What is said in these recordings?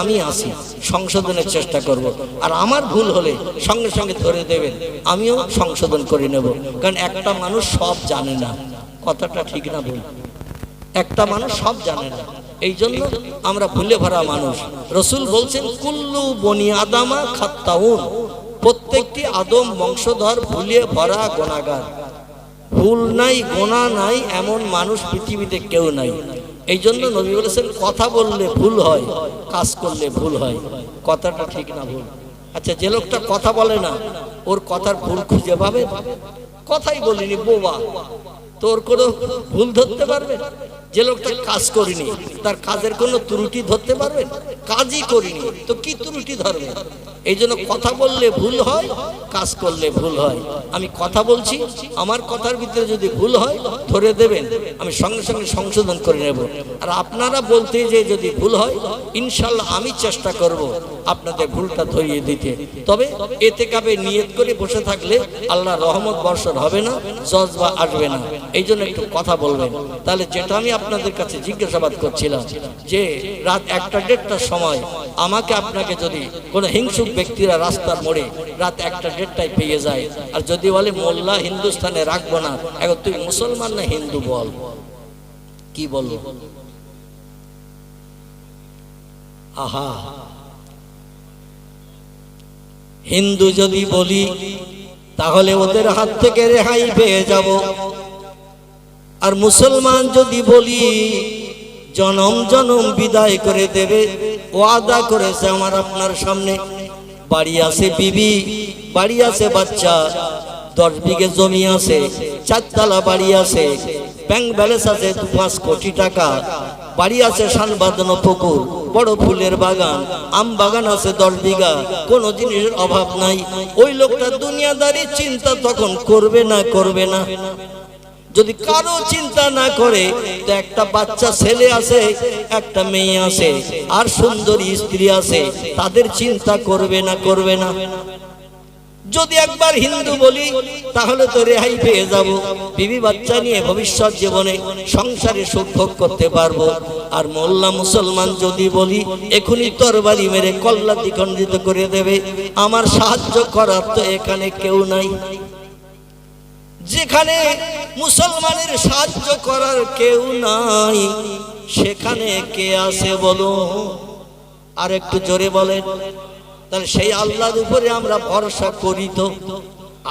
আমি আছি, সংশোধনের চেষ্টা করব। আর আমার ভুল হলে সঙ্গে সঙ্গে ধরে দেবেন, আমিও সংশোধন করে নেব। কারণ একটা মানুষ সব জানে না, কথাটা ঠিক না ভুল? একটা মানুষ সব জানে না, এই জন্য আমরা ভুলে ভরা মানুষ। রসুল বলছেন কুল্লু বনি আদামা খাত্তাউন, প্রত্যেকটি আদম বংশধর ভুলে ভরা গুনাহগার। ভুল নাই গোনা নাই এমন মানুষ পৃথিবীতে কেউ নাই। এই জন্য নবী বলেছেন কথা বললে ভুল হয়, কাজ করলে ভুল হয়। কথাটা ঠিক না ভুল? আচ্ছা, যে লোকটা কথা বলে না ওর কথার ভুল খুঁজে পাবে? কথাই বলিনি বোবা, তোর কোনো ভুল ধরতে পারবে? যে লোকটা কাজ করিনি তার কাজের কোনো ত্রুটি ধরতে পারবে? কাজই করিনি তো কি ত্রুটি ধরবে? এই জন্য কথা বললে ভুল হয়, কাজ করলে ভুল হয়। আমি কথা বলছি, আমার কথার ভিতরে যদি ভুল হয় ধরে দেবেন, আমি সঙ্গে সঙ্গে সংশোধন করে নেব। আর আপনারা বলতে যে যদি ভুল হয়, ইনশাল্লাহ আমি চেষ্টা করব আপনাদের ভুলটা ধরিয়ে দিতে। তবে এতে কাবে নিয়ত করে বসে থাকলে আল্লাহ রহমত বর্ষণ হবে না, জজবা আসবে না। এই জন্য একটু কথা বলবেন। তাহলে যেটা আমি আপনাদের কাছে জিজ্ঞাসাবাদ করছিলাম যে রাত 1টা-1:30টার সময় আমাকে আপনাকে যদি কোনো হিংসুক ব্যক্তিরা রাস্তার মোড়ে রাত 1টা-1:30টায় পেয়ে যায় আর যদি বলে মোল্লা হিন্দুস্তানে রাখবো না, এখন তুই মুসলমান না হিন্দু বল, কি বলবো? আহা, হিন্দু যদি বলি তাহলে ওদের হাত থেকে রেহাই পেয়ে যাব, আর মুসলমান যদি বলি জনম জনম বিদায় করে দেবে। ওয়াদা করেছে আমার আপনার সামনে, বাড়ি আছে বিবি, বাড়ি আছে বাচ্চা, 10 বিঘে জমি আছে, 4 তলা বাড়ি আছে, ব্যাংক ব্যালেন্স আছে 2-5 কোটি টাকা, বাড়ি আছে শানবাঁধানো পুকুর, বড় ফুলের বাগান, আম বাগান আছে 10 বিঘা, কোনো জিনিসের অভাব নাই। ওই লোকটা দুনিয়াদারি চিন্তা তখন করবে না? করবে না? যদি কারো চিন্তা না করে তো একটা বাচ্চা ছেলে আছে, একটা মেয়ে আছে, আর সুন্দরী স্ত্রী আছে, তাদের চিন্তা করবে না? করবে না? যদি একবার হিন্দু বলি তাহলে তো রেহাই পেয়ে যাব, বিবি বাচ্চা নিয়ে ভবিষ্যৎ জীবনে সংসারে সুখ ভোগ করতে পারবো। আর মোল্লা মুসলমান যদি বলি এখনই তরবারি মেরে কল্লা দ্বিখণ্ডিত করে দেবে, আমার সাহায্য করার তো এখানে কেউ নাই। যেখানে মুসলমানের সাহায্য করার কেউ নাই সেখানে কে আছে বলো? আর একটু জোরে বলেন। তাহলে সেই আল্লাহর উপরে আমরা ভরসা করি তো?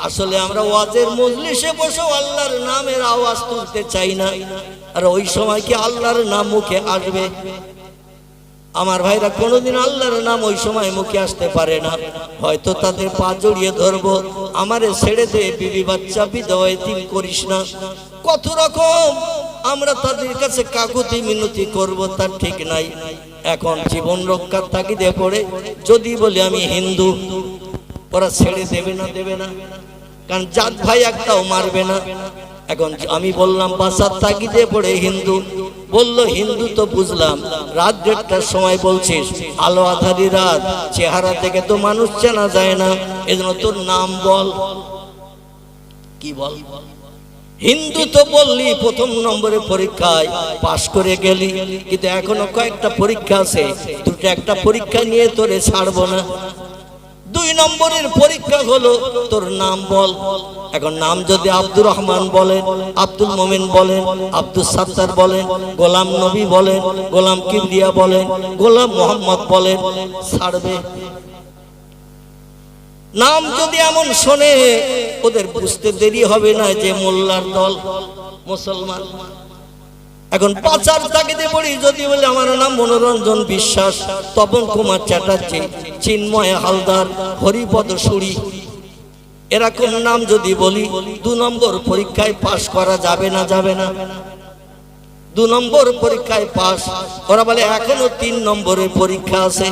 আসলে আমরা ওয়াজের মজলিসে বসে আল্লাহর নামের আওয়াজ তুলতে চাই না, আর ওই সময় কি আল্লাহর নাম মুখে আসবে? আমার ভাইরা, কোনোদিন আল্লাহর নাম ওই সময় মুখে আসতে পারে না। হয়তো তাদের পা জড়িয়ে ধরবো, আমারে ছেড়ে দে, বিবি বাচ্চা বিধবা এতিম করিস না। কত রকম আমরা তাদের কাছে কাকুতি মিনতি করব, তার ঠিক নাই। এখন জীবন রক্ষার তাগিদে পড়ে যদি বলি আমি হিন্দু, ওরা ছেড়ে দেবে না? দেবে না, কারণ জাত ভাই একটাও মারবে না। এখন আমি বললাম বাসার তাগিদে পড়ে হিন্দু, বললো হিন্দু তো বুঝলাম, রাত 1:30টার সময় বলছিস, আলো আধারি রাত, চেহারা থেকে তো মানুষ চেনা যায় না, এজন্য তোর নাম বল। কি বল? হিন্দু তো বললি, প্রথম নম্বরে পরীক্ষায় পাশ করে গেলি, কিন্তু এখনো কয়েকটা পরীক্ষা আছে, দুটো একটা পরীক্ষা নিয়ে তোরে ছাড়বো না। 2 নম্বরের পরীক্ষা হলো তোর নাম বল। এখন নাম যদি আব্দুর রহমান বলেন, আব্দুল মোমিন বলেন, আব্দুল সাত্তার বলেন, গোলাম নবী বলেন, গোলাম কিবরিয়া বলেন, গোলাম মোহাম্মদ বলেন, ছাড়বে। নাম যদি এমন শোনে ওদের বুঝতে দেরি হবে না যে মোল্লার দল মুসলমান। এখন পাচার তাগিদে পড়ি যদি বলে আমার নাম মনোরঞ্জন বিশ্বাস, তপন কুমার চ্যাটার্জি, চিন্ময় হালদার, হরিপদ সুরি, এরকম নাম যদি বলি 2 নম্বর পরীক্ষায় পাশ করা যাবে না? যাবে না? 2 নম্বর পরীক্ষায় পাশ। ওরা বলে এখনো 3 নম্বরের পরীক্ষা আছে।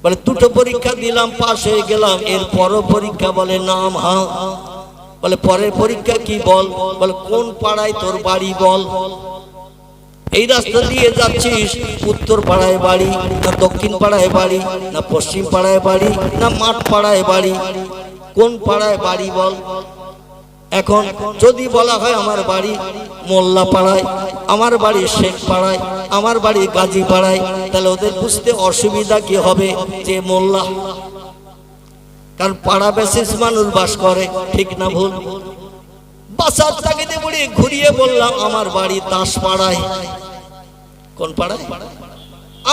বলে 2টো পরীক্ষা দিলাম, পাশ হয়ে গেলাম, এর পরও পরীক্ষা। বলে নাম? হ্যাঁ। বলে পরের পরীক্ষা কি বল? বলে কোন পাড়ায় তোর বাড়ি বল। এই রাস্তা দিয়ে যাচ্ছিস, উত্তর পাড়ায় বাড়ি না দক্ষিণ পাড়ায় বাড়ি না পশ্চিম পাড়ায় বাড়ি না মাঠ পাড়ায় বাড়ি, কোন পাড়ায় বাড়ি বল। এখন যদি বলা হয় আমার বাড়ি মোল্লা পাড়ায়, আমার বাড়ি শেখ পাড়ায়, আমার বাড়ি গাজী পাড়ায়, তাহলে ওদের বুঝতে অসুবিধা কি হবে যে মোল্লা, কারণ পাড়া বেসিস মানুষ বাস করে, ঠিক না ভুল? বাসার তাগিদে বুড়ি ঘুরিয়ে বললাম আমার বাড়ি দাসপাড়ায়। কোন পাড়ায়?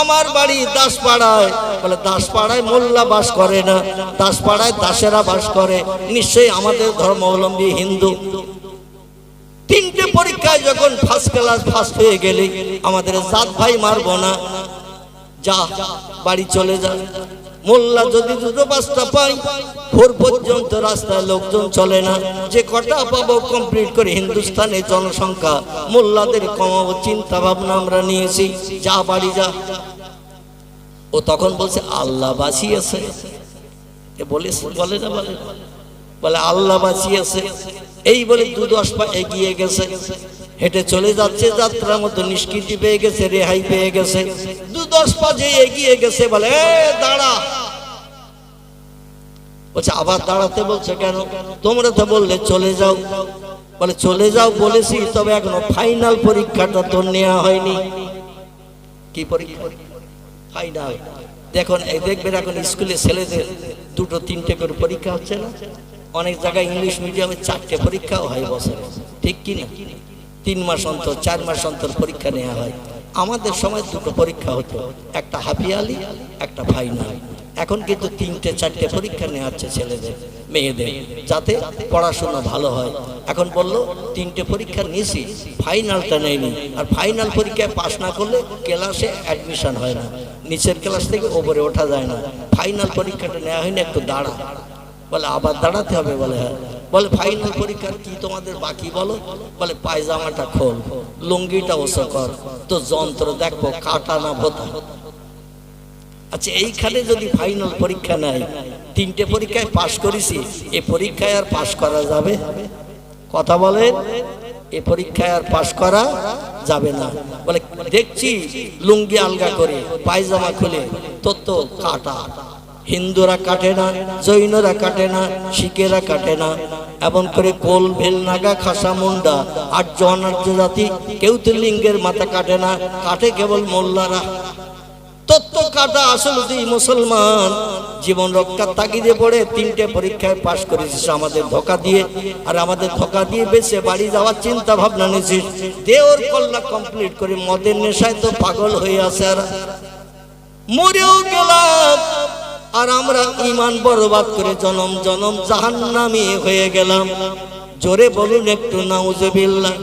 আমার বাড়ি দাসপাড়ায়। বলে দাসপাড়ায় মোল্লা বাস করে না, দাসপাড়ায় দাসেরা বাস করে, নিশ্চয়ই আমাদের ধর্মাবলম্বী হিন্দু। তিনটে পরীক্ষায় যখন ফার্স্ট ক্লাস ফার্স্ট হয়ে গেলে আমাদের জাত ভাই মারবো না, যা বাড়ি চলে যা। মোল্লা যদি দুটো পাঁচটা পাই, ভোর পর্যন্ত রাস্তায় লোকজন চলে না, যে কটা পাবো কমপ্লিট করে হিন্দুস্তানের জনসংখ্যা মোল্লাদের কমাবো চিন্তা ভাবনা আমরা নিয়েছি, যা বাড়ি যা। ও তখন বলছে আল্লাহ বাঁচিয়েছে, বলে না বলে আল্লাহ বাঁচিয়েছে। এই বলে 2-10 পা এগিয়ে গেছে, হেঁটে চলে যাচ্ছে, যাত্রার মতো নিষ্কৃতি পেয়ে গেছে, রেহাই পেয়ে গেছে। 2-10 পা যে এগিয়ে গেছে বলে দাঁড়া। বলছে আবার দাঁড়াতে বলছে কেন? তোমরা তো বললে চলে যাও। বলে চলে যাও বলেছি, তবে এখনো ফাইনাল পরীক্ষাটা তো নেওয়া হয়নি। কি পরীক্ষা? ফাইনাল। দেখুন দেখবেন এখন স্কুলে ছেলেদের 2-3টে করে পরীক্ষা হচ্ছে না? অনেক জায়গায় ইংলিশ মিডিয়ামে 4টে পরীক্ষাও হয় বছরে, ঠিক কি না? 3 মাস অন্তর 4 মাস অন্তর পরীক্ষা নেওয়া হয়। আমাদের সময় 2টো পরীক্ষা হতো, একটা হাফিয়ালি, একটা ফাইনাল। এখন কিন্তু 3টে-4টে পরীক্ষা নেওয়া হচ্ছে ছেলেদের মেয়েদের, যাতে পড়াশোনা ভালো হয়। এখন বললো 3টে পরীক্ষা নিয়েছি, ফাইনালটা নেয়নি। আর ফাইনাল পরীক্ষায় পাশ না করলে ক্লাসে অ্যাডমিশন হয় না, নিচের ক্লাস থেকে ওপরে ওঠা যায় না। ফাইনাল পরীক্ষাটা নেওয়া হয়নি, একটু দাঁড়া। বলে আবার দাঁড়াতে হবে? বলে হ্যাঁ। বলে ফাইনাল পরীক্ষার কি তোমাদের বাকি বলো? বলে পায়জামাটা খোল, লুঙ্গিটা ওসো কর, তো যন্ত্র দেখবো কাটা না ভোতা। আচ্ছা এইখানে যদি ফাইনাল পরীক্ষা নাই, 3টে পরীক্ষায় পাশ করেছি, এ পরীক্ষায় আর পাশ করা যাবে? কথা বলেন, এ পরীক্ষায় আর পাশ করা যাবে না। বলে দেখছি লুঙ্গি আলগা করে পায়জামা খুলে তোর তো কাটা। হিন্দুরা কাটে না, জৈনরা কাটে না, শিখেরা কাটে না, এমন করে কোল ভেল নাগা খাসা মুন্ডা আর্য অনার্য জাতি কেউ তো লিঙ্গের মাথা কাটে না, কাটে কেবল মোল্লারা। তত্ত্ব কাটা আসলে তুই মুসলমান জীবন রক্ষার তাগিদে পড়ে 3টে পরীক্ষায় পাশ করেছিস আমাদের ধোকা দিয়ে, আর আমাদের ধোকা দিয়ে বেঁচে বাড়ি যাওয়ার চিন্তা ভাবনা নিয়েছিস। দেওর কল্লা কমপ্লিট করে মদের নেশায় তো পাগল হয়ে আছে, আর মরেও গেলাম, আর আমরা ঈমান বরবাদ করে জনম জনম জাহান্নামী হয়ে গেলাম। জোরে বলুন একটু নাউজুবিল্লাহ।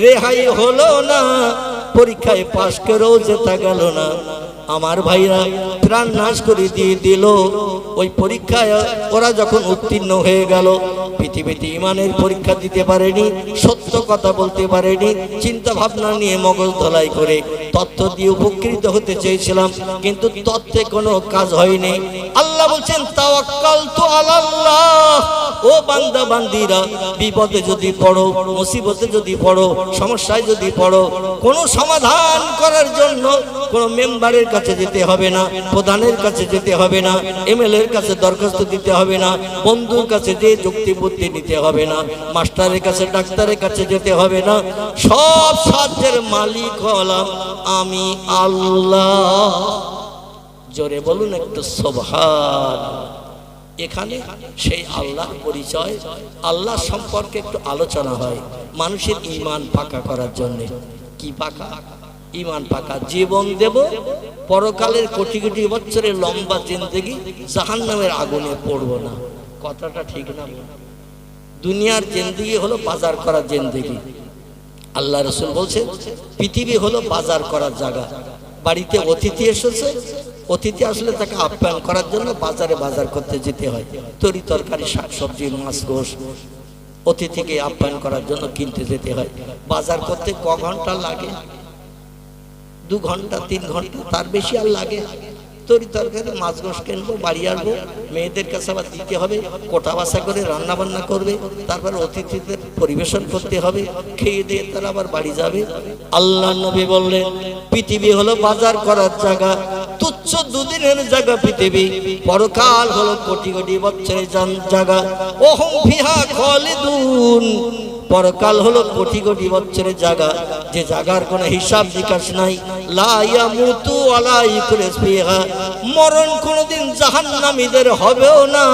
রেহাই হলো না, পরীক্ষায় পাশ করেও জেতা গেল না। আমার ভাইরা প্রাণ নাশ করে দিয়ে দিল। ওই পরীক্ষায় ওরা যখন উত্তীর্ণ হয়ে গেল, পৃথিবীতে ইমানের পরীক্ষা দিতে পারেনি, সত্য কথা বলতে পারেনি, চিন্তা ভাবনা নিয়ে মগজ ধলাই করে তথ্য দিয়ে উপকৃত হতে চেয়েছিলাম, কিন্তু তথ্যে কোনো কাজ হয়নি। আল্লাহ বলছেন তাওয়াক্কালতু আলাল্লাহ। ও বান্দা বান্দিরা, বিপদে যদি পড়ো, মুসিবতে যদি পড়ো, সমস্যায় যদি পড়ো, কোনো সমাধান করার জন্য কোনো মেম্বারের কাছে যেতে হবে না, প্রধানের কাছে যেতে হবে না, এমএলএর কাছে দরখাস্ত দিতে হবে না, বন্ধুর কাছে যে যুক্তি বুদ্ধি নিতে হবে না, মাস্টারের কাছে ডাক্তারের কাছে যেতে হবে না। সব সাহায্যের মালিক হলাম আমি আল্লাহ। জোরে বলুন একটু সুবহান। এখানে সেই আল্লাহর পরিচয়, আল্লাহ সম্পর্কে একটু আলোচনা হয় মানুষের ঈমান পাকা করার জন্য। কি পাকা? ঈমান পাকা। জীবন দেব, পরকালের কোটি কোটি বছরের লম্বা জিন্দেগি, জাহান্নামের আগুনে পড়ব না। কথাটা ঠিক না? দুনিয়ার জিন্দেগি হলো বাজার করার জিন্দেগি। আল্লাহ রাসূল বলছেন পৃথিবী হলো বাজার করার জায়গা। বাড়িতে অতিথি এসেছে, অতিথি আসলে তাকে আপ্যায়ন করার জন্য বাজারে বাজার করতে যেতে হয়, তরি তরকারি শাকসবজি মাছ গোশ অতিথিকে আপ্যায়ন করার জন্য কিনতে যেতে হয়। বাজার করতে ক ঘন্টা লাগে? 2 ঘন্টা 3 ঘন্টা, তার বেশি আর লাগে? তরি তরকারি মাছ গোশ কিনবো, বাড়ি আসবো, মেয়েদের কাছে আবার দিতে হবে, কোটা বাসা করে রান্না বান্না করবে, তারপর অতিথিদের পরিবেশন করতে হবে, খেয়ে দিয়ে তারা আবার বাড়ি যাবে। আল্লাহ নবী বললেন পৃথিবী হলো বাজার করার জায়গা। তুচ্ছ দুদিনের জায়গা পৃথিবী, পরকাল হলো কোটি কোটি বছরের জায়গা। ওহম ফিহা খালিদুন, পরকাল হলো কোটি কোটি বছরের জায়গা, যে জায়গার কোনো হিসাব নিকাশ নাই। লা ইয়ামুতু ওয়ালা ইউখরাজ ফিহা, মরণ কোনোদিন জাহান্নামীদের হবেও না,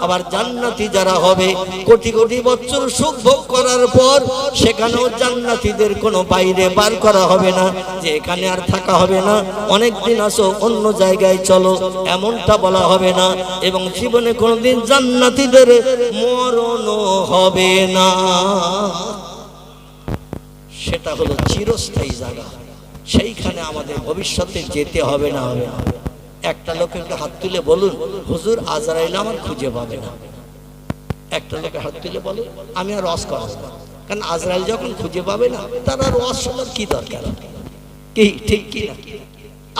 আবার জান্নাতি যারা হবে কোটি কোটি বছর সুখ ভোগ করার পর সেখানেও জান্নাতীদের কোনো বাইরে বার করা হবে না, যে এখানে আর থাকা হবে না, অনেক দিন আসো অন্য জায়গায় চলো, এমনটা বলা হবে না। এবং জীবনে কোনোদিন জান্নাতীদের মরণও হবে না। সেটা হলো চিরস্থায়ী জায়গা, সেইখানে আমাদের ভবিষ্যতে যেতে হবে না। হবে না। একটা লোক একটু হাত তুলে বলুন, হুজুর আজরাইল আমার খুঁজে পাবে না। একটা লোকের হাত তুলে বলুন, আমি আর রস করাবো না, কারণ আজরাইল যখন খুঁজে পাবে না, তার আর রস শোনার কি দরকার? কি ঠিক কি না?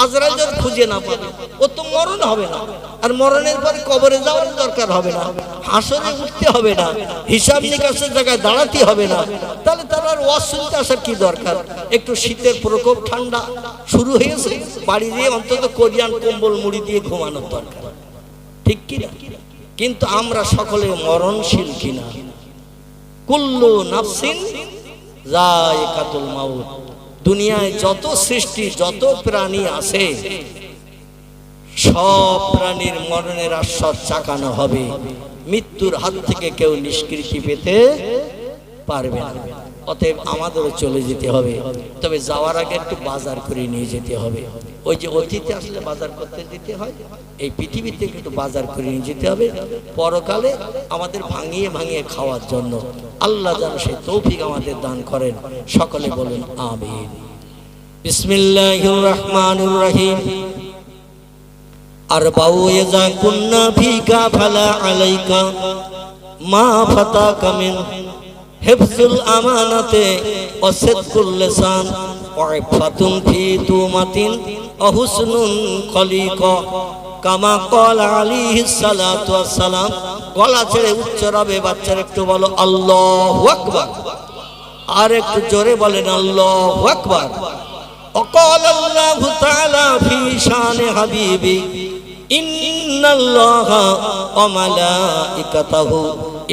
আজরাইল যখন খুঁজে না পাবে, ও তো মরণ হবে না, আর মরণের পরে কবরে যাওয়ার দরকার হবে না, হাসরে উঠতে হবে না, হিসাব নিকাশের জায়গায় দাঁড়াতে হবে না, তাহলে তার আর ওয়াজ শুনতে আসার কি দরকার? একটু শীতের প্রকোপ, ঠান্ডা শুরু হয়েছে, বাড়ি দিয়ে অন্তত কোরিয়ান কম্বল মুড়ি দিয়ে ঘুমানোর দরকার, ঠিক কি না? কিন্তু আমরা সকলে মরণশীল কিনা? কুল্লু নাফসিন যায়কাতুল মাউত, দুনিয়ায় যত সৃষ্টি যত প্রাণী আছে সব প্রাণীর মরণের আশ্বাস চাকানো হবে, মৃত্যুর হাত থেকে কেউ নিষ্কৃতি পেতে পারবে না। অতএব আমাদেরও চলে যেতে হবে, তবে যাওয়ার আগে একটু বাজার করে নিয়ে যেতে হবে। ওই যে অতীতে আসলে বাজার করতে যেতে হয়, এই পৃথিবী থেকে একটু বাজার করে নিয়ে যেতে হবে পরকালে আমাদের ভাঙিয়ে ভাঙিয়ে খাওয়ার জন্য। আল্লাহ যেন সেই তৌফিক আমাদের দান করেন। সকলে বলুন আমিন। বিসমিল্লাহির রহমানির রহিম। আরবাউ ইযা কুন্না ফিকা ফালা আলাইকা মা ফাতাকা মিন হিফজুল আমানাতে ওয়া সিদকুল লিসান ওয়া ইফাতুন ফি তুমাতিন ওয়া হুসনুন খলিকা কামা ক্বালা আলাইহিস সালাতু ওয়াস সালাম। গলা ছেড়ে উচ্চ রবে বাচ্চারা একটু বলো আল্লাহু আকবার, আর একটু জোরে বলেন আল্লাহু আকবার। وقال الله تعالى في شان حبيبي إن الله وملائكته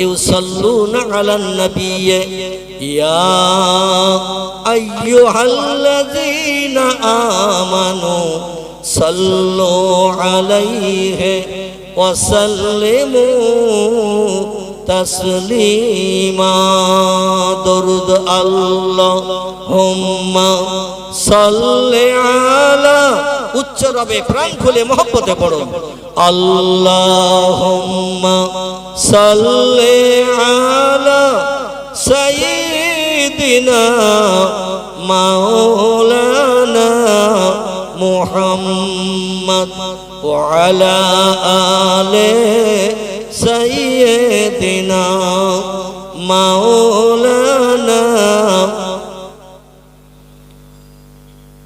يصلون على النبي يا أيها الذين آمنوا صلوا عليه وسلموا تسليما درود اللهم صل على উচ্চ রবে প্রাণ খুলে মহব্বতে পড়ুন আল্লাহুম্মা সাল্লি আলা সাইয়্যিদিনা মাওলানা মুহাম্মদ ওয়া আলা আলি সাইয়্যিদিনা মাওলানা।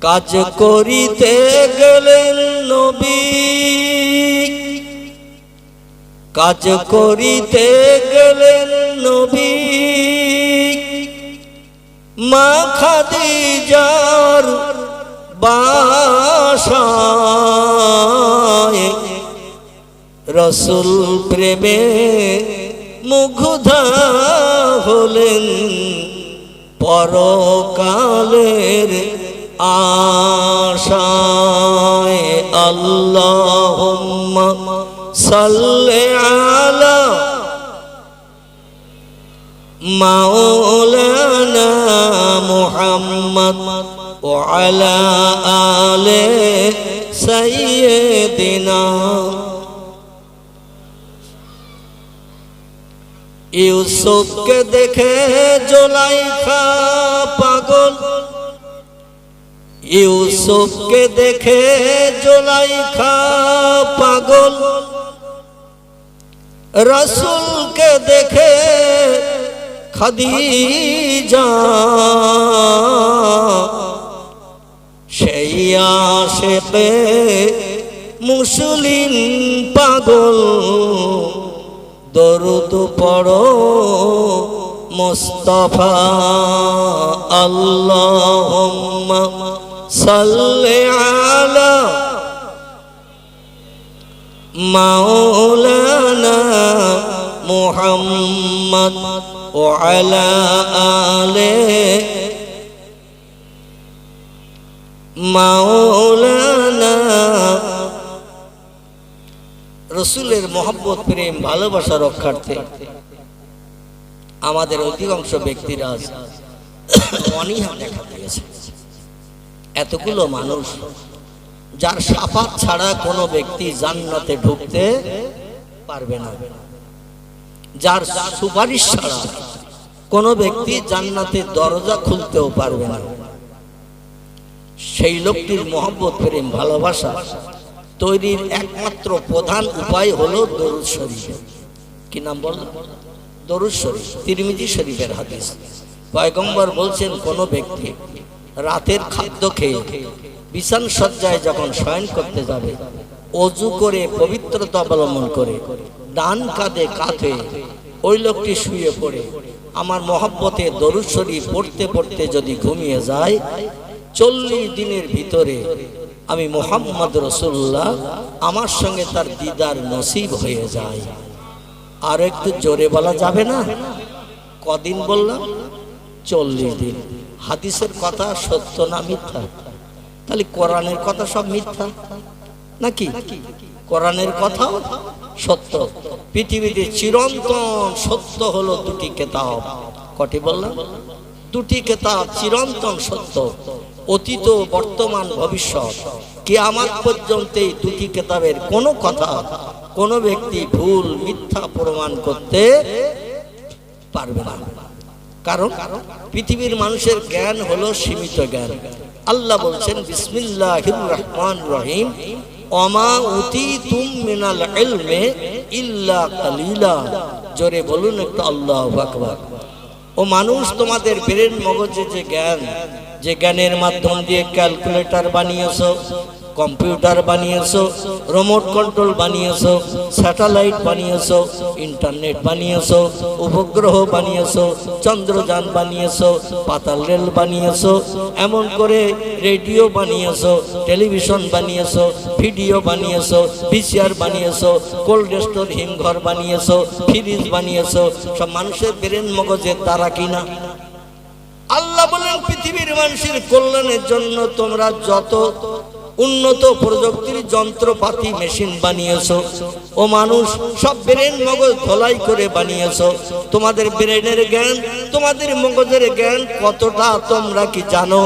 কাজ করিতে গেলেন নবী, কাজ করিতে গেলেন নবী, মা খাদিজার বাসায়, রাসূল প্রেমে মুগ্ধা হলেন, পরকালের আশায়। আল্লাহুম্মা সাল্লি আলা মাওলানা মুহাম্মদ ওয়া আলা আলি সাইয়্যিদিনা। ইউসুফকে দেখে জুলাইখা পাগল, ইউসুফকে দেখে জুলাইখা পাগল, রাসূলকে দেখে খাদিজা, সেই আশিকে মুসলিম পাগল, দরুদ পড়ো মুস্তাফা। আল্লাহুম্মা সাল্লি আলা মাওলানা মুহাম্মদ ওয়া আলা আলে মাওলানা। রসুলের মহব্বত, প্রেম, ভালোবাসা রক্ষার্থে আমাদের অধিকাংশ ব্যক্তিরা অনীহা দেখা দিয়েছে। এতগুলো মানুষ যার শাফাত ছাড়া কোনো ব্যক্তি জান্নাতে ঢুকতে পারবে না, যার সুপারিশ ছাড়া কোনো ব্যক্তি জান্নাতের দরজা খুলতেও পারবে না, সেই লোকটির মহব্বত, প্রেম, ভালোবাসা তৈরির একমাত্র প্রধান উপায় হলো দরুদ শরীফ। কি নাম বললাম? দরুদ শরীফ। তিরমিজি শরীফের হাদিস। পয়গম্বর বলছেন, কোন ব্যক্তি রাতের খাদ্য খেয়ে বিছান সজ্জায় যখন শয়ন করতে যাবে, অজু করে পবিত্রতা অবলম্বন করে ডান কাঁধে কাঁধ হয়ে ওই লোকটি শুয়ে পড়ে আমার মহব্বতে দরুদ শরীফ পড়তে পড়তে যদি ঘুমিয়ে যায়, 40 দিনের ভিতরে আমি মুহাম্মদ রাসূলুল্লাহ আমার সঙ্গে তার দিদার নসিব হয়ে যায়। আর একটু জোরে বলা যাবে না? কদিন বললাম? 40 দিন। হাদিসের কথা সত্য না মিথ্যা? তাহলে কোরআনের কথা সব মিথ্যা নাকি? কোরআনের কথা সত্য। পৃথিবীতে চিরন্তন সত্য হলো দুটি কিতাব। কটি বললাম? দুটি কিতাব চিরন্তন সত্য, অতীত, বর্তমান, ভবিষ্যৎ। কিয়ামত পর্যন্ত এই দুটি কিতাবের কোনো কথা কোনো ব্যক্তি ভুল মিথ্যা প্রমাণ করতে পারবে না। কারণ পৃথিবীর মানুষের জ্ঞান হলো সীমিত জ্ঞান। আল্লাহ বলছেন, বিসমিল্লাহির রহমানির রহিম, ওমা উতিতুম মিনাল ইলমি ইল্লা কালিলা। জোরে বলুন একটু আল্লাহু আকবার। ও মানুষ, তোমাদের ব্রেন মগজে যে জ্ঞান, যে জ্ঞানের মাধ্যম দিয়ে ক্যালকুলেটর বানিয়েছো, কম্পিউটার বানিয়েছো, রিমোট কন্ট্রোল বানিয়েছো, স্যাটেলাইট বানিয়েছো, ইন্টারনেট বানিয়েছো, উপগ্রহ বানিয়েছো, চন্দ্রযান বানিয়েছো, পাতাল রেল বানিয়েছো, এমন করে রেডিও বানিয়েছো, টেলিভিশন বানিয়েছো, ভিডিও বানিয়েছো, ভিসিআর বানিয়েছো, কোল্ড স্টোর হিমঘর বানিয়েছো, ফ্রিজ বানিয়েছো, সব মানুষের ব্রেন মগজের দ্বারা কিনা? আল্লাহ বলেন, পৃথিবীর মানুষের কল্যাণের জন্য তোমরা যত উন্নত প্রযুক্তির যন্ত্রপাতি মেশিন বানিয়েছো, ও মানুষ সব ব্রেন মগজ ধোলাই করে বানিয়েছো। তোমাদের ব্রেনের জ্ঞান, তোমাদের মগজের জ্ঞান কতটা তোমরা কি জানো?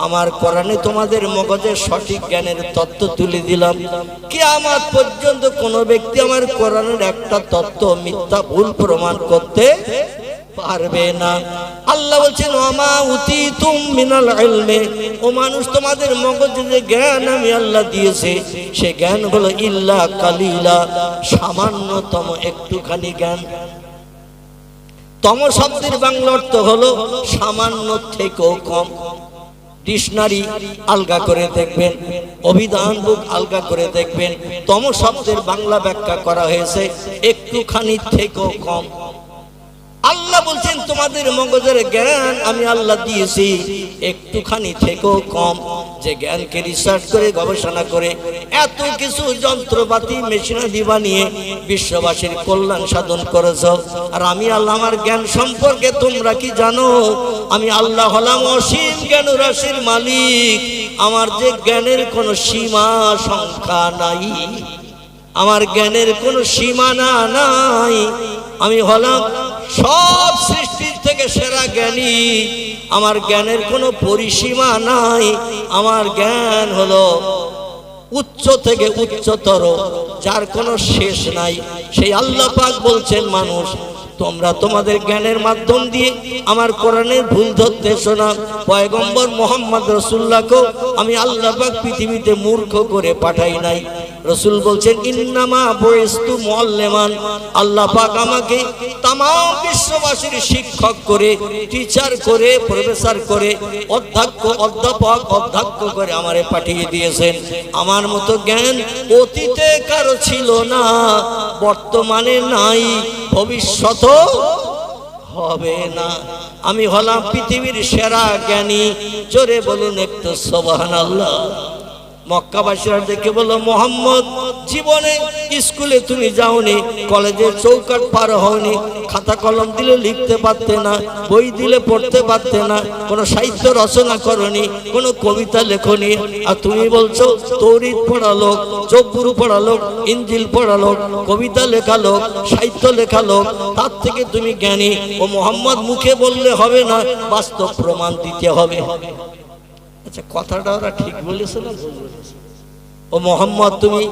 আমার কোরআনে তোমাদের মগজের সঠিক জ্ঞানের তত্ত্ব তুলে দিলাম। কিয়ামত পর্যন্ত কোনো ব্যক্তি আমার কোরআনের একটা তত্ত্ব মিথ্যা ভুল প্রমাণ করতে পারবে না। আল্লাহ বলছেন, ওমা উতিতুম মিনাল ইলমি, ও মানুষ, তোমাদের মগজে যে জ্ঞান আমি আল্লাহ দিয়েছি, সে জ্ঞান হলো ইল্লা কালিলা, সামান্যতম একটুখানি জ্ঞান। তম শব্দের বাংলা অর্থ হলো সামান্য থেকেও কম। ডিকশনারি আলগা করে দেখবেন, অভিধান বুক আলগা করে দেখবেন, তম শব্দের বাংলা ব্যাখ্যা করা হয়েছে একটুখানি থেকেও কম। আল্লাহ বলছেন, তোমাদের মগজের জ্ঞান আমি আল্লাহ দিয়েছি একটুখানি থেকেও কম। যে জ্ঞানকে রিসার্চ করে, গবেষণা করে এত কিছু যন্ত্রপাতি মেশিনারি বানিয়ে বিশ্ববাসীর কল্যাণ সাধন করেছ। আর আমি আল্লাহ, আমার জ্ঞান সম্পর্কে তোমরা কি জানো? আমি আল্লাহ হলাম অসীম জ্ঞান রাশির মালিক। আমার যে জ্ঞানের কোনো সীমা সংখ্যা নাই, আমার জ্ঞানের কোনো সীমানা নাই। আমি হলাম সব সৃষ্টির থেকে সেরা জ্ঞানী। আমার জ্ঞানের কোনো পরিসীমা নাই। আমার জ্ঞান হলো উচ্চ থেকে উচ্চতর, যার কোনো শেষ নাই। সেই আল্লাহ পাক বলছেন, মানুষ তোমরা তোমাদের জ্ঞানের মাধ্যম দিয়ে আমার কোরআনের ভুল ধরতেছো না। পয়গম্বর মুহাম্মদ রাসূলুল্লাহকে আমি আল্লাহ পাক পৃথিবীতে মূর্খ করে পাঠাই নাই। রসুল বলছেন, ইন্নামা বুইস্তু মুআল্লিমান, আল্লাহ পাক আমাকে তাম বিশ্ববাসীর শিক্ষক করে, টিচার করে, প্রফেসর করে, অধ্যক্ষ করে আমারে পাঠিয়ে দিয়েছেন। আমার মতো জ্ঞান অতীতে কারো ছিল না, বর্তমানে নাই, ভবিষ্যতেও হবে না। আমি হলাম পৃথিবীর সেরা জ্ঞানী। জোরে বলুন একটু সুবহানাল্লাহ। মক্কাবাসীরা দেখে বলল, মুহাম্মদ জীবনে স্কুলে তুমি যাওনি, কলেজের চৌকাঠ পার হওনি, খাতা কলম দিলে লিখতে পারতে না, বই দিলে পড়তে পারতে না, কোনো সাহিত্য রচনা করনি, কোনো কবিতা লেখনি, আর তুমি বলছো তৌরিত পড়া লোক, জব্বুর পড়া লোক, ইনজিল পড়া লোক, কবিতা লেখা লোক, সাহিত্য লেখা লোক, তার থেকে তুমি জ্ঞানী। ও মোহাম্মদ মুখে বললে হবে না, বাস্তব প্রমাণ দিতে হবে। আচ্ছা, কথাটা ওরা ঠিক বলেছে না ভুল বলেছে? ও মোহাম্মদ, তুমি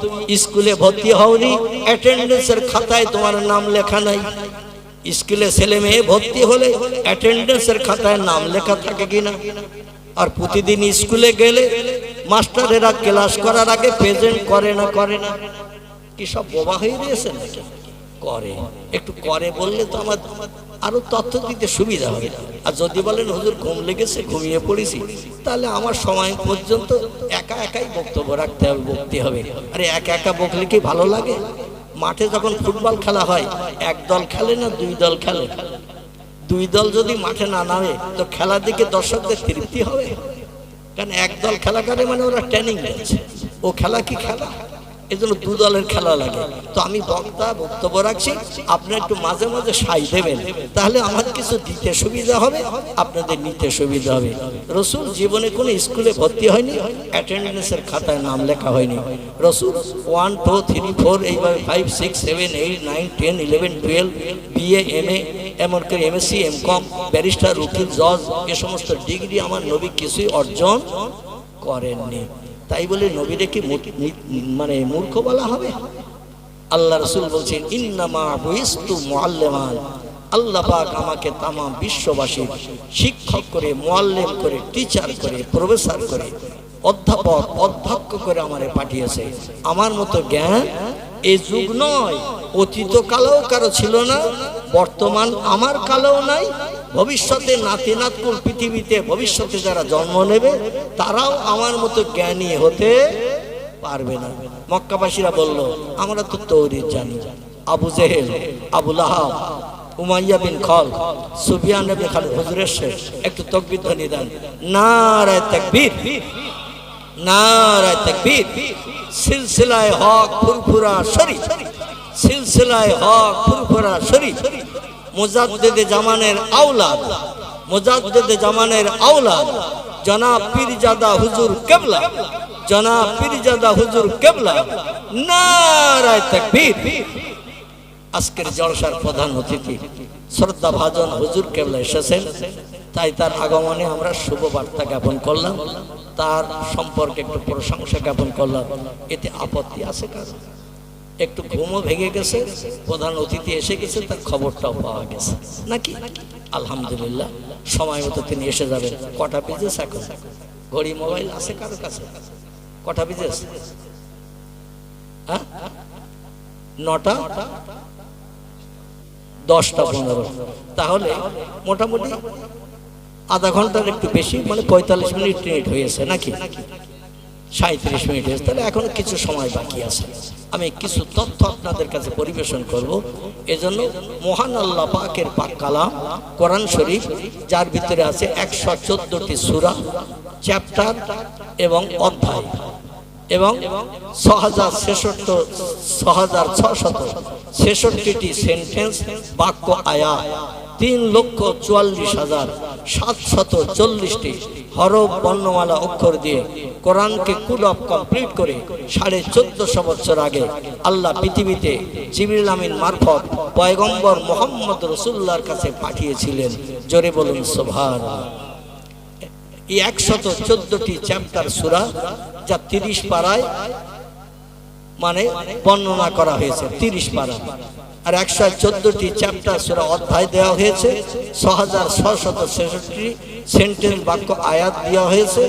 স্কুলে ভর্তি হওনি, অ্যাটেন্ডেন্সের খাতায় তোমার নাম লেখা নাই। স্কুলে ছেলে মেয়ে ভর্তি হলে অ্যাটেন্ডেন্সের খাতায় নাম লেখা থাকে কিনা? আর প্রতিদিন স্কুলে গেলে মাস্টারেরা ক্লাস করার আগে প্রেজেন্ট করে না? করে না? কি সব বোবা হয়ে গিয়েছে নাকি? করে। একটু করে বললে তো আমার আরো তথ্য দিতে সুবিধা হবে। আর যদি বলেন হুজুর ঘুম লেগেছে, ঘুমিয়ে পড়েছি, তাহলে আমার সময় পর্যন্ত একা একাই বক্তব্য রাখতে হবে, বকতে হবে। আরে একা একা বকলে কি ভালো লাগে? মাঠে যখন ফুটবল খেলা হয়, এক দল খেলে না দুই দল খেলে? দুই দল যদি মাঠে না নামে তো খেলা দেখে দর্শকদের তৃপ্তি হবে? কারণ এক দল খেলা করে মানে ওরা ট্রেনিং নিচ্ছে, ও খেলা কি খেলা? এই জন্য দু দলের খেলা লাগে। তো আমি বক্তা বক্তব্য রাখছি, আপনারা একটু মাঝে মাঝে সাই দেবেন, তাহলে আমার কিছু দিতে সুবিধা হবে, আপনাদের নিতে সুবিধা হবে। রসুল জীবনে কোনো স্কুলে ভর্তি হয়নি, অ্যাটেন্ডেন্সের খাতায় নাম লেখা হয়নি। রসুল 1 2 3 4 এইভাবে 5 6 7 8 9 10 11 12 বিএ এমএ, এমনকি এমএসসি এমকম, ব্যারিস্টার, উকিল, জজ, এ সমস্ত ডিগ্রি আমার নবী কিছুই অর্জন করেননি। তাই বলে নবীরে কি মানে মূর্খ বলা হবে? আল্লাহ রাসূল বলছেন ইন্নামা বুইস্তু মুআল্লিমান, আল্লাহ পাক আমাকে তাম বিশ্ববাসীর শিক্ষক করে, মুআল্লিম করে, টিচার করে, প্রফেসর করে, অধ্যাপক অধ্যক্ষ করে আমারে পাঠিয়েছে। আমার মতো জ্ঞান এই যুগ নয়, অতীত কালেও কারো ছিল না, বর্তমান আমার কালেও নাই, ভবিষ্যতে নাতি নাতকুল পৃথিবীতে ভবিষ্যতে যারা জন্ম নেবে তারাও আমার মতো জ্ঞানী হতে পারবে না। মক্কাবাসীরা বলল আমরা তো তৌরিত জানি, আবু জেহেল, আবু লাহাব, উমাইয়া বিন খালদ, সুফিয়ান ইবনে খালিদ, হুজুরের শেখ একটু তাকবীর ধ্বনি দেন। নারায়ে তাকবীর, নারায়ে তাকবীর। সিলসিলায়ে হক ফুরফুরা শরীফ, সিলসিলায়ে হক ফুরফুরা শরীফ, মুজাদ্দিদে জামানের আওলাদ, মুজাদ্দিদে জামানের আওলাদ জনাব পীরজাদা হুজুর কিবলা, জনাব পীরজাদা হুজুর কিবলা। নারায়ে তাকবীর। আজকের জলসার প্রধান অতিথি শ্রদ্ধা ভাজন হুজুর কিবলা এসেছেন, তাই তার আগমনে আমরা শুভ বার্তা জ্ঞাপন করলাম, তার সম্পর্কে একটু প্রশংসা জ্ঞাপন করলাম। এতে আপত্তি আছে কার? একটু ঘুমও ভেঙে গেছে, প্রধান অতিথি এসে গেছে, তার খবরটাও পাওয়া গেছে নাকি? আলহামদুলিল্লাহ, সময় মতো তিনি এসে যাবেন। কটা বেজেছে এখন? ঘড়ি মোবাইল আছে কারো কাছে? কটা বেজেছে? হ্যাঁ, 9টা 10টা 15। তাহলে মোটামুটি আধা ঘন্টার একটু বেশি, মানে 45 মিনিট হয়েছে নাকি? 37 মিনিট হয়েছে। তাহলে এখন কিছু সময় বাকি আছে। আমি কিছু তথ্য আপনাদের কাছে পরিবেশন করব। এজন্য মহান আল্লাহ পাকের পাক কালাম কোরআন শরীফ, যার ভিতরে আছে 114টি সূরা, চ্যাপ্টার এবং অধ্যায়, এবং 6666টি সেন্টেন্স, বাক্য, আয়াত, 3,44,740টি হরফ, বর্ণমালা, অক্ষর দিয়ে কোরআনকে কুল অফ কমপ্লিট করে 1450 বছর আগে আল্লাহ পৃথিবীতে জিবরিল আমিন মারফত পয়গম্বর মুহাম্মদ রাসূলুল্লাহর কাছে পাঠিয়েছিলেন। জোরে বলুন সুবহানাল্লাহ। এই 114টি চ্যাপ্টার সূরা, যা 30 পারায় মানে বর্ণনা করা হয়েছে, 30 পারা। আর 114টি চ্যাপ্টার সূরা অধ্যায় দেওয়া হয়েছে, 6666টি সেন্টেন্স, বাক্য, আয়াত দেওয়া হয়েছে,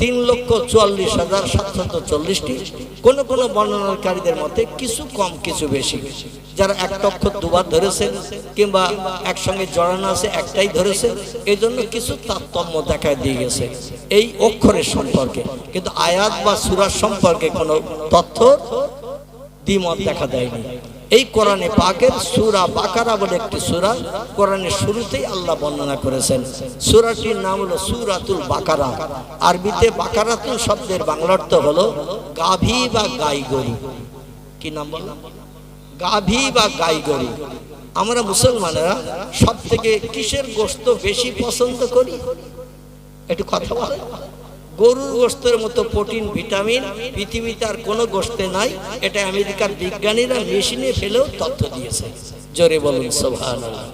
3,44,740টি। কোন কোন বর্ণনাকারীদের মতে কিছু কম কিছু বেশি, যারা একটা অক্ষর দুবার ধরেছেন কিংবা একসঙ্গে জড়ানো আছে একটাই ধরেছে, এই জন্য কিছু তারতম্য দেখা দিয়ে গেছে এই অক্ষরের সম্পর্কে, কিন্তু আয়াত বা সূরার সম্পর্কে কোনো তথ্য দ্বিমত দেখা দেয়নি। এই কোরআনে পাকের সূরা বাকারা বলে একটি সূরা কোরআনের শুরুতেই আল্লাহ বর্ণনা করেছেন। সূরাটির নাম হলো সূরাতুল বাকারা। আরবিতে বাকারাতুল শব্দের বাংলা অর্থ হলো গাভী বা গাই গরু। কি নাম বললাম? গাভী বা গাই গরু। আমরা মুসলমানেরা সব থেকে কিসের গোশত বেশি পছন্দ করি? একটু কথা বলে। গরুর গোশতের মতো প্রোটিন ভিটামিন পৃথিবীতে আর কোনো গোশতে নাই। এটা আমেরিকার বিজ্ঞানীরা মেশিনে ফেলেও তথ্য দিয়েছে। জোরে বলুন সুবহানাল্লাহ।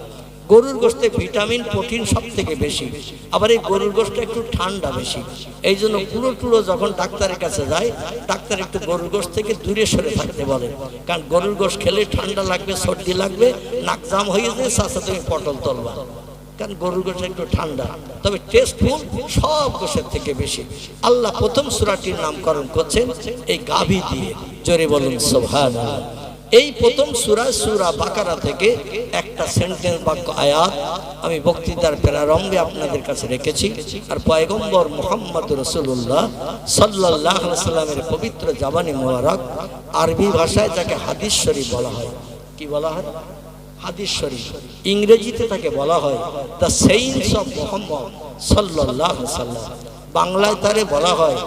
গরুর গোশতে ভিটামিন প্রোটিন সব থেকে বেশি। আবার এই গরুর গোশতটা একটু ঠান্ডা বেশি। এই জন্য পুরো টুলো যখন ডাক্তারের কাছে যায়, ডাক্তার একটু গরুর গোশত থেকে দূরে সরে থাকতে বলে। কারণ গরুর গোশত খেলে ঠান্ডা লাগবে, সর্দি লাগবে, নাক জাম হয়ে যায়, সাথে তুমি পটল তলবা। কারণ গরুর গোশত একটু ঠান্ডা, তবে টেস্টফুল সব গোশতের থেকে বেশি। আল্লাহ প্রথম সূরাটির নামকরণ করছেন এই গাভী দিয়ে। জোরে বলুন সুবহানাল্লাহ। এই প্রথম সূরা বাকারা থেকে একটা সেন্টেন্স বাক্য আয়াত আমি বক্তৃতার প্রারম্ভে আপনাদের কাছে রেখেছি। আর পয়গম্বর মুহাম্মদ রাসূলুল্লাহ সাল্লাল্লাহু আলাইহি ওয়াসাল্লামের পবিত্র জবানি মোবারক, আরবি ভাষায় যাকে হাদিস শরীফ বলা হয়। কি বলা হয়? হাদিস শরীফ। ইংরেজিতে তাকে বলা হয় দ্য সেইন্স অফ মুহাম্মদ সাল্লাল্লাহু আলাইহি ওয়াসাল্লাম। বাংলায় তারে বলা হয়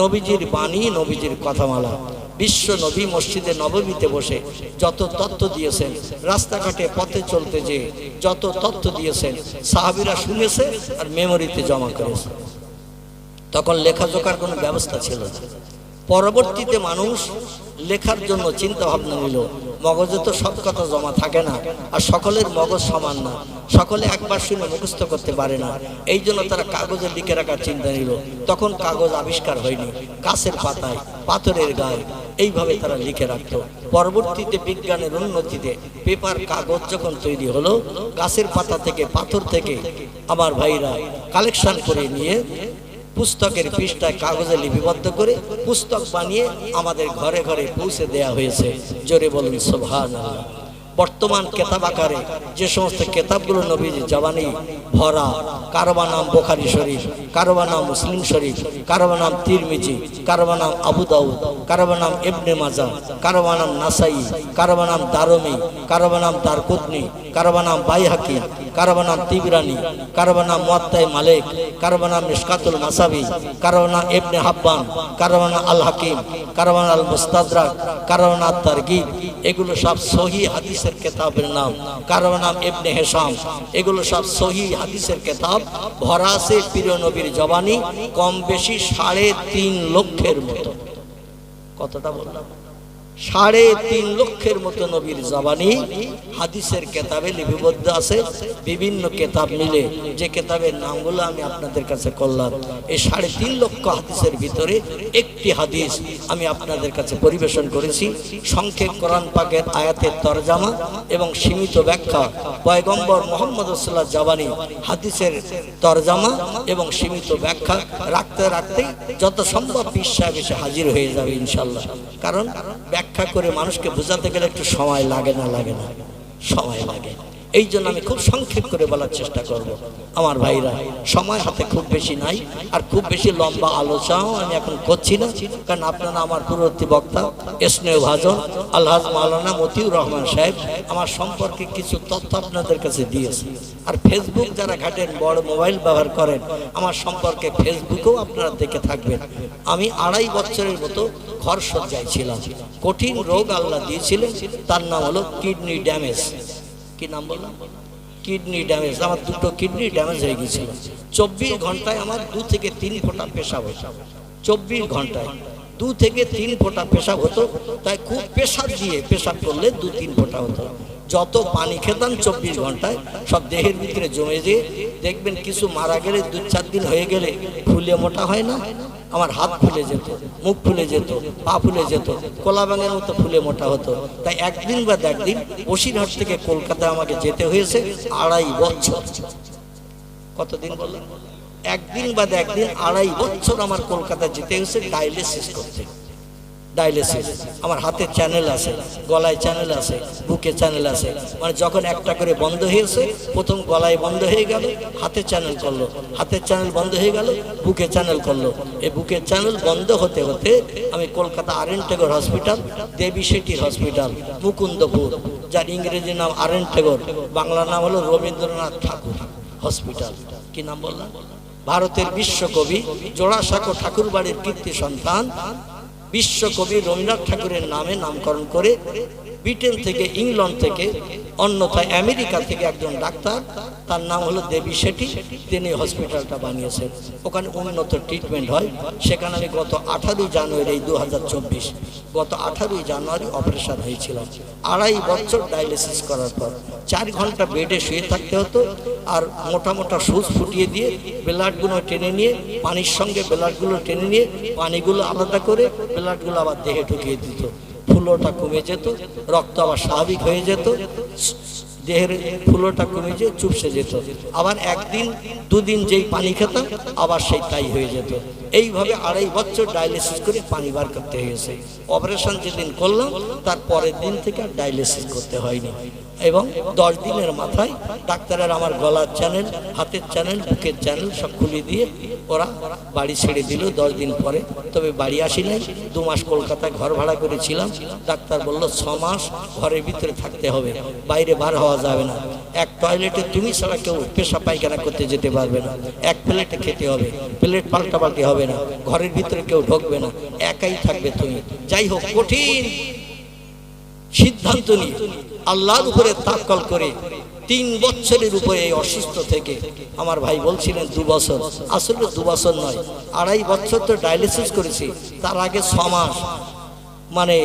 নবীজির বাণী, নবীজির কথামালা। বিশ্ব নবী মসজিদে নববীতে বসে যত তথ্য দিয়েছেন, রাস্তাঘাটে পথে চলতে যে যত তথ্য দিয়েছেন, সাহাবীরা শুনেছে আর মেমোরিতে জমা করেছে। তখন লেখাজোখার কোনো ব্যবস্থা ছিল না। পরবর্তীতে মানুষ লেখার জন্য চিন্তা ভাবনা নিল। মগজে তো সব কথা জমা থাকে না, আর সকলের মগজ সমান না, সকলে একবার শুনে মুখস্থ করতে পারে না। এই জন্য তারা কাগজে লিখে রাখার চিন্তা নিল। তখন কাগজ আবিষ্কার হয়নি, গাছের পাতায়, পাথরের গায়ে এইভাবে তারা লিখে রাখত। পরবর্তীতে বিজ্ঞানের উন্নতিতে পেপার কাগজ যখন তৈরি হলো, গাছের পাতা থেকে, পাথর থেকে আমার ভাইরা কালেকশন করে নিয়ে পুস্তকের পৃষ্ঠায় কাগজে লিপিবদ্ধ করে পুস্তক বানিয়ে আমাদের ঘরে ঘরে পৌঁছে দেয়া হয়েছে। জোরে বলুন সুবহানাল্লাহ। বর্তমান কেতাব আকারে যে সমস্ত কেতাবগুলো নবীজির জবানি ভরা, কারবা নাম বুখারী শরীফ, কারবা নাম মুসলিম শরীফ, কারবা নাম তিরমিজি, কারবা নাম আবু দাউদ, কারবা নাম ইবনে মাজাহ, কারবা নাম নাসাই, কারবা নাম দারমি, কারবা নাম দারকুতনি, কারবা নাম বাইহাকি, কারবা নাম তিবরানি, কারবা নাম মুয়াত্তা মালিক, কারবা নাম মিশকাতুল মাসাবি, কারবা নাম ইবনে হাব্বান, কারবা নাম আল হাকিম, কারবা নাম আল মুস্তাদরাক, কারবা নাম তারগিব। এগুলো সব সহিহ হাদিসের কেতাবের নাম। কারবা নাম ইবনে হিশাম। এগুলো সব সহিহ হাদিসের কেতাব। ভরা আছে প্রিয় নবীর জবানি, কম বেশি 3.5 লক্ষের মতো। কতটা বললাম? 3.5 লক্ষের মতো নবীর জবানি হাদিসের কেতাবে লিপিবদ্ধ আছে। বিভিন্ন কেতাব মিলে যে কেতাবের নামগুলো আমি আপনাদের কাছে করলাম, এই 3.5 লক্ষ হাদিসের ভিতরে একটি হাদিস আমি আপনাদের কাছে পরিবেশন করেছি। সংক্ষেপ কোরআন পাকের আয়াতের তরজামা এবং সীমিত ব্যাখ্যা, পয়গম্বর মুহাম্মদ রাসূলুল্লাহ জবানি হাদিসের তরজামা এবং সীমিত ব্যাখ্যা রাখতে রাখতেই যত সম্ভব বিশ্বাস এসে হাজির হয়ে যাবে ইনশাআল্লাহ। কারণ ব্যাখ্যা করে মানুষকে বোঝাতে গেলে একটু সময় লাগে না? লাগে না? সময় লাগে। এই জন্য আমি খুব সংক্ষেপ করে বলার চেষ্টা করব। আমার ভাইরা, সময় হাতে খুব বেশি নাই, আর খুব বেশি লম্বা আলোচনাও আমি এখন করছি না। কারণ আপনারা আমার পূর্ববর্তী বক্তা স্নেহ ভাজন আলহাজ মাওলানা মতিউর রহমান সাহেব আমার সম্পর্কে কিছু তথ্য আপনাদের কাছে দিয়েছে। আর ফেসবুক যারা ঘাটেন, বড় মোবাইল ব্যবহার করেন, আমার সম্পর্কে ফেসবুকেও আপনারা দেখে থাকবেন। আমি 2.5 বছরের মতো ঘর সজ্জায় ছিলাম। কঠিন রোগ আল্লাহ দিয়েছিলেন, তার নাম হলো কিডনি ড্যামেজ। কি নাম বললাম? Kidney damage. আমার 2টো কিডনি ড্যামেজ হয়ে গেছিল। 24 ঘন্টায় আমার 2 থেকে 3 ফোঁটা পেশাব হতো। 24 ঘন্টায় 2 থেকে 3 ফোঁটা পেশাব হতো। তাই খুব পেশাব দিয়ে পেশাব করলে 2-3 ফোঁটা হতো। যত পানি খেতাম 24 ঘন্টায় সব দেহের ভিতরে জমে যেয়ে দেখবেন কিছু মারা গেলে 2-4 দিন হয়ে গেলে ফুলে মোটা হয় না? আমার হাত ফুলে যেত, মুখ ফুলে যেত, পা ফুলে যেত, কলা বাঙের মতো ফুলে মোটা হতো। তাই একদিন বা একদিন বসিরহাট থেকে কলকাতায় আমাকে যেতে হয়েছে 2.5 বছর। কতদিন বললাম? একদিন বা একদিন 2.5 বছর আমার কলকাতায় যেতে হয়েছে ডায়ালিসিস করতে। ডায়ালিসিস। আমার হাতে চ্যানেল আছে, গলায় চ্যানেল আছে, বুকে চ্যানেল আছে। মানে যখন একটা করে বন্ধ হয়েছে, প্রথম গলায় বন্ধ হয়ে গেল, হাতে চ্যানেল করলো, হাতের চ্যানেল বন্ধ হয়ে গেল, বুকে চ্যানেল করলো। এই বুকের চ্যানেল বন্ধ হতে হতে আমি কলকাতা আরএন টেগর হসপিটাল, দেবী শেঠির হসপিটাল, মুকুন্দপুর, যার ইংরেজি নাম আরএন টেগর, বাংলা নাম হলো রবীন্দ্রনাথ ঠাকুর হসপিটাল। কি নাম বললাম? ভারতের বিশ্বকবি জোড়াসাঁকো ঠাকুর বাড়ির কীর্তি সন্তান বিশ্বকবি রবীন্দ্রনাথ ঠাকুরের নামে নামকরণ করে ব্রিটেন থেকে, ইংল্যান্ড থেকে, অন্যথায় আমেরিকা থেকে একজন ডাক্তার, তার নাম হলো দেবী শেঠি, তিনি হসপিটালটা বানিয়েছেন। ওখানে উন্নত ট্রিটমেন্ট হয়। সেখানে আমি গত 18 জানুয়ারি 2024, গত 18 জানুয়ারি অপারেশন হয়েছিলাম। 2.5 বছর ডায়ালিসিস করার পর 4 ঘন্টা বেডে শুয়ে থাকতে হতো, আর মোটা মোটা সুচ ফুটিয়ে দিয়ে ব্লাডগুলো টেনে নিয়ে, পানির সঙ্গে ব্লাডগুলো টেনে নিয়ে পানিগুলো আলাদা করে ব্লাডগুলো আবার দেহে ঢুকিয়ে দিত। ফুলোটা কমে যেত, রক্ত আবার স্বাভাবিক হয়ে যেত, দেহের ফুলোটা কমে যেয়ে চুপসে যেত। আবার 1 দিন 2 দিন যেই পানি খেতাম আবার সেই তাই হয়ে যেত। এইভাবে 2.5 বছর ডায়ালিসিস করে পানি বার করতে হয়েছে। অপারেশন যেদিন করলাম তার পরের দিন থেকে আর ডায়ালিসিস করতে হয়নি। এবং 10 দিনের মাথায় ডাক্তারের আমার গলার চ্যানেল, হাতের চ্যানেল, বুকের চ্যানেল সব খুলে দিয়ে ওরা বাড়ি ছেড়ে দিল 10 দিন পরে। তবে বাড়ি আসি নাই, 2 মাস কলকাতায় ঘর ভাড়া করেছিলাম। ডাক্তার বলল 6 মাস ঘরের ভিতরে থাকতে হবে, বাইরে বার হওয়া যাবে না। এক টয়লেটে তুমি ছাড়া কেউ পেশাব পায়খানা করতে যেতে পারবে না, এক প্লেটে খেতে হবে, প্লেট পাল্টাপাল্টি হবে না, ঘরের ভিতরে কেউ ঢুকবে না, একাই থাকবে তুমি। যাই হোক, কঠিন সিদ্ধান্ত নিয়ে আল্লাহর উপরে তাওয়াক্কুল করে 3 বছরের উপরে এই অসুস্থ থেকে, আমার ভাই বলছিলেন 2 বছর, আসলে 2 বছর নয়, 2.5 বছর তো ডায়ালিসিস করেছি। তার আগে 6 মাস মানে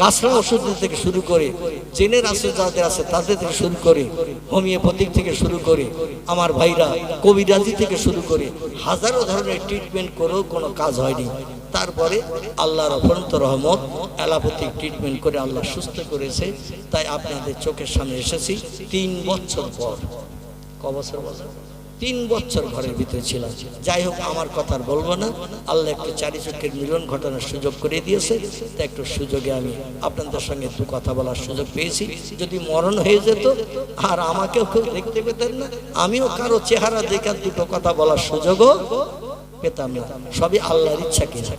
গাছড়া ওষুধ থেকে শুরু করে, জেনের আছে যাদের আছে তাদের থেকে শুরু করে, হোমিওপ্যাথিক থেকে শুরু করে, আমার ভাইরা কবিরাজি থেকে শুরু করে হাজারো ধরনের ট্রিটমেন্ট করেও কোনো কাজ হয়নি। তারপরে আল্লাহর অফরন্ত রহমত, অ্যালোপ্যাথিক ট্রিটমেন্ট করে আল্লাহ সুস্থ করেছে। তাই আপনাদের চোখের সামনে এসেছি 3 বছর পর। ক বছর বলে? 3 বছর ঘরের ভিতরে ছিলাম। যাই হোক, আমার কথা আর বলবো না। আল্লাহ একটু চারিচোখের মিলন ঘটানোর সুযোগ করে দিয়েছে। তা একটু সুযোগে আমি আপনাদের সঙ্গে একটু কথা বলার সুযোগ পেয়েছি। যদি মরণ হয়ে যেত আর আমাকেও কেউ দেখতে পেতেন না, আমিও কারো চেহারা দেখার 2টো কথা বলার সুযোগও পেতাম না। সবই আল্লাহর ইচ্ছা কিনা।